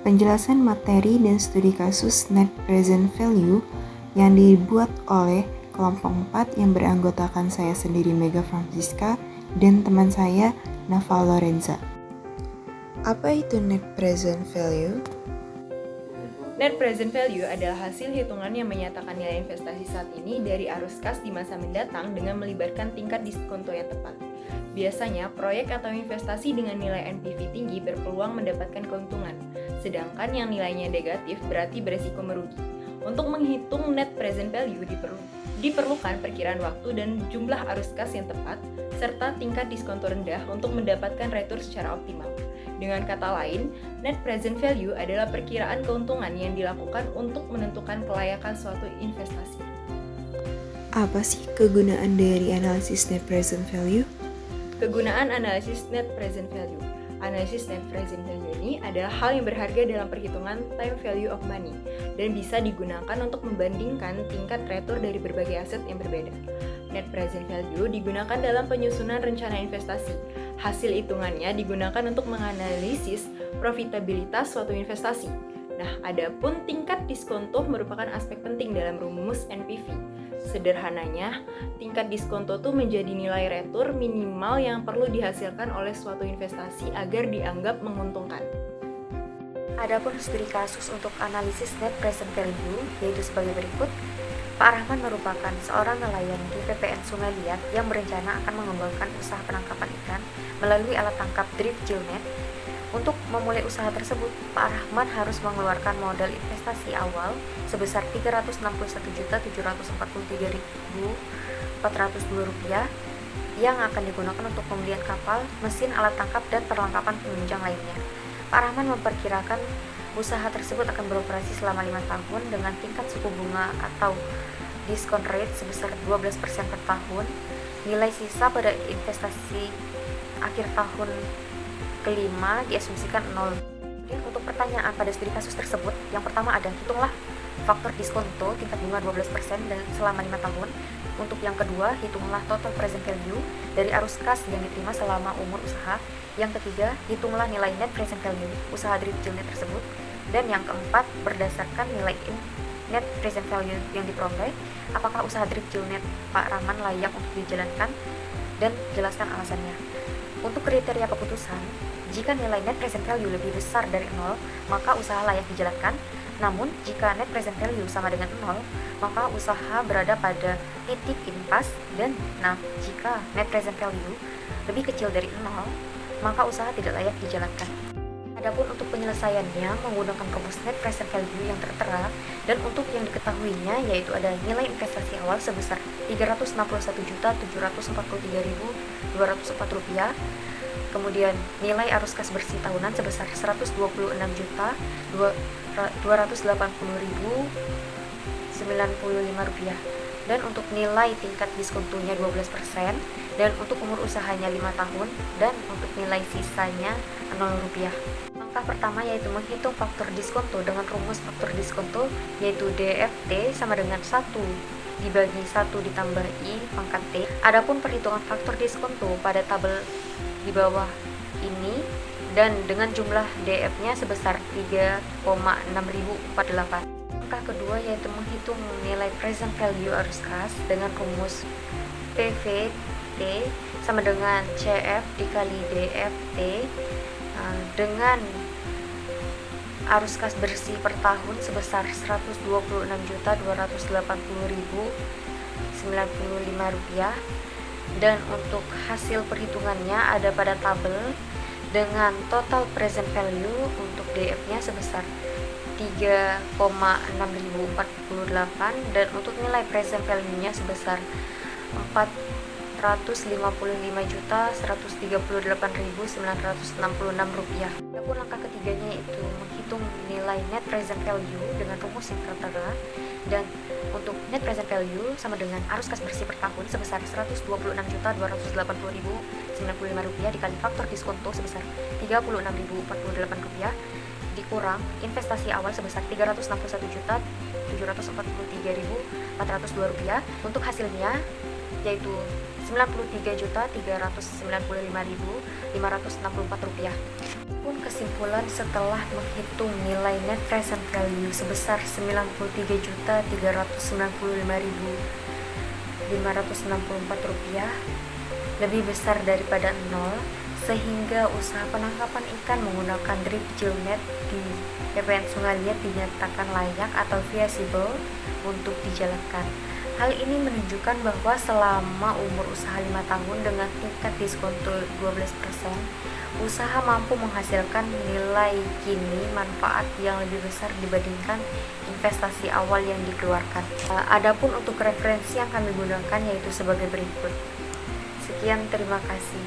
Penjelasan materi dan studi kasus Net Present Value yang dibuat oleh kelompok 4 yang beranggotakan saya sendiri Mega Francisca dan teman saya Naval Lorenza. Apa itu Net Present Value? Net present value adalah hasil hitungan yang menyatakan nilai investasi saat ini dari arus kas di masa mendatang dengan melibatkan tingkat diskonto yang tepat. Biasanya, proyek atau investasi dengan nilai NPV tinggi berpeluang mendapatkan keuntungan, sedangkan yang nilainya negatif berarti beresiko merugi. Untuk menghitung net present value diperlukan perkiraan waktu dan jumlah arus kas yang tepat, serta tingkat diskonto rendah untuk mendapatkan return secara optimal. Dengan kata lain, net present value adalah perkiraan keuntungan yang dilakukan untuk menentukan kelayakan suatu investasi. Apa sih kegunaan dari analisis net present value? Kegunaan analisis net present value. Analisis net present value ini adalah hal yang berharga dalam perhitungan time value of money dan bisa digunakan untuk membandingkan tingkat return dari berbagai aset yang berbeda. Net present value digunakan dalam penyusunan rencana investasi. Hasil hitungannya digunakan untuk menganalisis profitabilitas suatu investasi. Nah, adapun tingkat diskonto merupakan aspek penting dalam rumus NPV. Sederhananya, tingkat diskonto itu menjadi nilai return minimal yang perlu dihasilkan oleh suatu investasi agar dianggap menguntungkan. Adapun studi kasus untuk analisis net present value yaitu sebagai berikut. Pak Rahman merupakan seorang nelayan di PPN Sungai Liat yang berencana akan mengembangkan usaha penangkapan ikan melalui alat tangkap drift gill net. Untuk memulai usaha tersebut, Pak Rahman harus mengeluarkan modal investasi awal sebesar Rp361.743.402 yang akan digunakan untuk pembelian kapal, mesin, alat tangkap, dan perlengkapan penunjang lainnya. Pak Rahman memperkirakan usaha tersebut akan beroperasi selama 5 tahun dengan tingkat suku bunga atau discount rate sebesar 12% per tahun. Nilai sisa pada investasi akhir tahun kelima diasumsikan 0. Kemudian untuk pertanyaan pada studi kasus tersebut, yang pertama ada hitunglah faktor diskonto tingkat bunga 12% dan selama 5 tahun. Untuk yang kedua, hitunglah total present value dari arus kas yang diterima selama umur usaha. Yang ketiga, hitunglah nilai net present value usaha drift gill net tersebut. Dan yang keempat, berdasarkan nilai net present value yang diperoleh, apakah usaha drift gill net Pak Rahman layak untuk dijalankan, dan jelaskan alasannya. Untuk kriteria keputusan, jika nilai net present value lebih besar dari 0, maka usaha layak dijalankan. Namun, jika net present value sama dengan 0, maka usaha berada pada titik impas. Dan jika net present value lebih kecil dari 0, maka usaha tidak layak dijalankan. Adapun untuk penyelesaiannya menggunakan rumus net present value yang tertera, dan untuk yang diketahuinya yaitu ada nilai investasi awal sebesar Rp361.743.204, kemudian nilai arus kas bersih tahunan sebesar Rp126.280.095, dan untuk nilai tingkat diskontonya 12%, dan untuk umur usahanya 5 tahun, dan untuk nilai sisanya Rp0. Langkah pertama yaitu menghitung faktor diskonto dengan rumus faktor diskonto yaitu DFT sama dengan 1 dibagi 1 ditambah I pangkat T. Adapun perhitungan faktor diskonto pada tabel di bawah ini dan dengan jumlah DF-nya sebesar 3,6048. Langkah kedua yaitu menghitung nilai present value arus kas dengan rumus PVT sama dengan CF dikali DFT dengan arus kas bersih per tahun sebesar Rp126.280.095, dan untuk hasil perhitungannya ada pada tabel dengan total present value untuk DF-nya sebesar 3,6048 dan untuk nilai present value-nya sebesar Rp455.138.966. Adapun langkah ketiganya yaitu menghitung nilai net present value dengan rumus yang tertera, dan untuk net present value sama dengan arus kas bersih per tahun sebesar Rp126.280.095 dikali faktor diskonto sebesar Rp36.048 dikurang investasi awal sebesar Rp361.743.402. Untuk hasilnya yaitu Rp93.395.564. Pun kesimpulan setelah menghitung nilai net present value sebesar Rp93.395.564 lebih besar daripada 0, sehingga usaha penangkapan ikan menggunakan drip gill net di PPN Sungai Liat dinyatakan layak atau viable untuk dijalankan. Hal ini menunjukkan bahwa selama umur usaha 5 tahun dengan tingkat diskonto 12%, usaha mampu menghasilkan nilai kini manfaat yang lebih besar dibandingkan investasi awal yang dikeluarkan. Adapun untuk referensi yang kami gunakan yaitu sebagai berikut. Sekian, terima kasih.